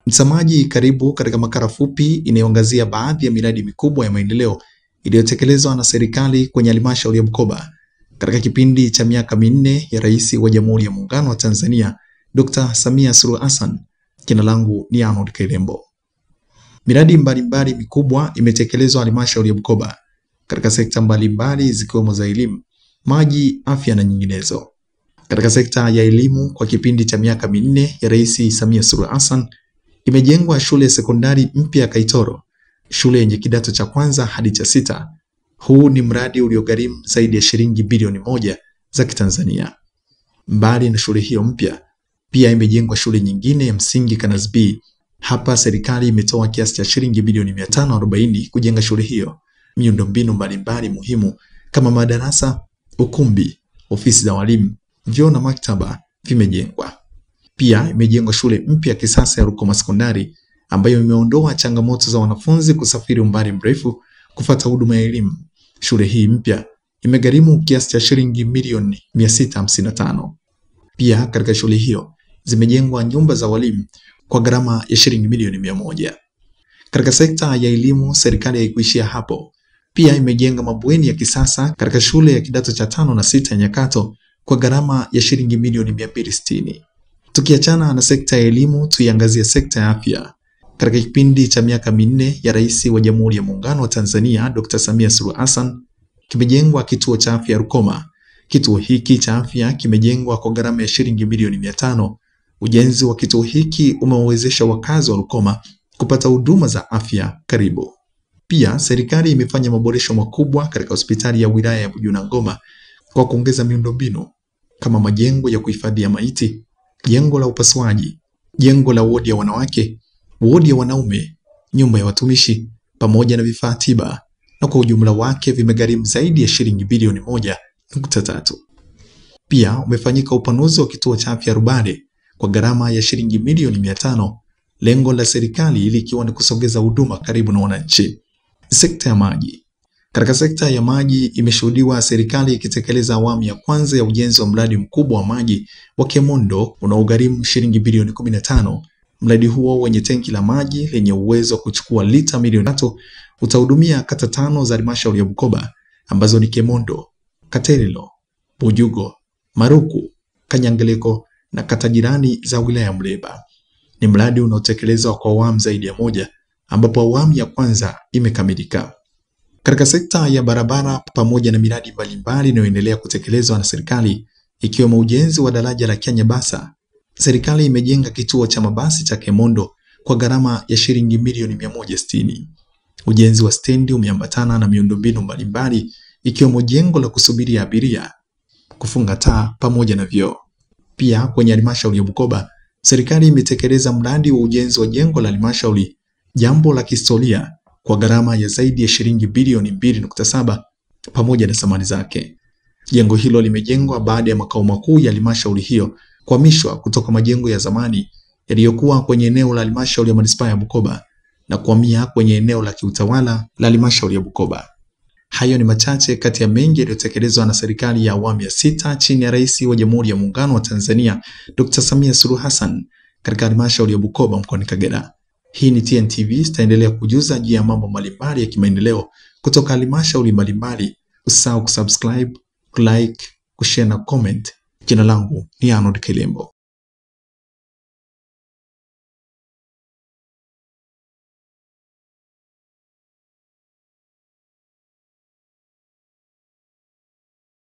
Mtazamaji, karibu katika makala fupi inayoangazia baadhi ya miradi mikubwa ya maendeleo iliyotekelezwa na serikali kwenye halmashauri ya Bukoba katika kipindi cha miaka minne ya Rais wa Jamhuri ya Muungano wa Tanzania Dr. Samia Suluhu Hassan. Jina langu ni Arnold Kailembo. Miradi mbalimbali mikubwa imetekelezwa halmashauri ya Bukoba katika sekta mbalimbali zikiwemo za elimu, maji, afya na nyinginezo. Katika sekta ya elimu, kwa kipindi cha miaka minne ya Rais Samia Suluhu Hassan imejengwa shule sekondari mpya Kaitoro, shule yenye kidato cha kwanza hadi cha sita. Huu ni mradi uliogharimu zaidi ya shilingi bilioni 1 za Kitanzania. Mbali na shule hiyo mpya, pia imejengwa shule nyingine ya msingi Kanazi B. Hapa serikali imetoa kiasi cha shilingi bilioni 540 kujenga shule hiyo. Miundombinu mbalimbali muhimu kama madarasa, ukumbi, ofisi za walimu, vyoo na maktaba vimejengwa. Pia imejengwa shule mpya kisasa ya Rukoma Sekondari ambayo imeondoa changamoto za wanafunzi kusafiri umbali mrefu kufuata huduma ya elimu. Shule hii mpya imegharimu kiasi cha shilingi milioni 655. Pia katika shule hiyo zimejengwa nyumba za walimu kwa gharama ya shilingi milioni 100. Katika sekta ya elimu, serikali haikuishia hapo. Pia imejenga mabweni ya kisasa katika shule ya kidato cha 5 na 6 ya Nyakato kwa gharama ya shilingi milioni 260. Tukiachana na sekta ya elimu, tuiangazie sekta ya afya. Katika kipindi cha miaka minne ya Rais wa Jamhuri ya Muungano wa Tanzania Dr. Samia Suluhu Hassan kimejengwa kituo cha afya Rukoma. Kituo hiki cha afya kimejengwa kwa gharama ya shilingi milioni 500. Ujenzi wa kituo hiki umewawezesha wakazi wa Rukoma kupata huduma za afya karibu. Pia serikali imefanya maboresho makubwa katika hospitali ya wilaya ya Bujunangoma kwa kuongeza miundombinu kama majengo ya kuhifadhia maiti, jengo la upasuaji, jengo la wodi ya wanawake, wodi ya wanaume, nyumba ya watumishi pamoja na vifaa tiba, na kwa ujumla wake vimegharimu zaidi ya shilingi bilioni 1.3. Pia umefanyika upanuzi wa kituo cha afya Rubale kwa gharama ya shilingi milioni 500, lengo la serikali likiwa ni kusogeza huduma karibu na wananchi. Sekta ya maji. Katika sekta ya maji imeshuhudiwa serikali ikitekeleza awamu ya kwanza ya ujenzi wa mradi mkubwa wa maji wa Kemondo unaogharimu shilingi bilioni 15. Mradi huo wenye tenki la maji lenye uwezo wa kuchukua lita milioni 3 utahudumia kata 5 za halmashauri ya Bukoba ambazo ni Kemondo, Katerilo, Bujugo, Maruku, Kanyangeleko na kata jirani za wilaya ya Muleba. Ni mradi unaotekelezwa kwa awamu zaidi ya moja ambapo awamu ya kwanza imekamilika. Katika sekta ya barabara, pamoja na miradi mbalimbali inayoendelea kutekelezwa na serikali ikiwemo ujenzi wa daraja la Kyanyabasa, serikali imejenga kituo cha mabasi cha Kemondo kwa gharama ya shilingi milioni 160. Ujenzi wa stendi umeambatana na miundombinu mbalimbali ikiwemo jengo la kusubiria abiria, kufunga taa pamoja na vyoo. Pia kwenye halmashauri ya Bukoba, serikali imetekeleza mradi wa ujenzi wa jengo la halmashauri, jambo la kihistoria, kwa gharama ya zaidi ya shilingi bilioni 2.7 pamoja na samani zake. Jengo hilo limejengwa baada ya makao makuu ya halmashauri hiyo kuhamishwa kutoka majengo ya zamani yaliyokuwa kwenye eneo la halmashauri ya manispaa ya Bukoba na kuhamia kwenye eneo la kiutawala la halmashauri ya Bukoba. Hayo ni machache kati ya mengi yaliyotekelezwa na serikali ya awamu ya 6 chini ya Rais wa Jamhuri ya Muungano wa Tanzania Dr. Samia Suluhu Hassan katika halmashauri ya Bukoba mkoani Kagera. Hii ni TNTV, tutaendelea kujuza juu ya mambo mbalimbali ya kimaendeleo kutoka halmashauri mbalimbali. Usisahau kusubscribe, like, kushare na comment. Jina langu ni Arnold Kailembo.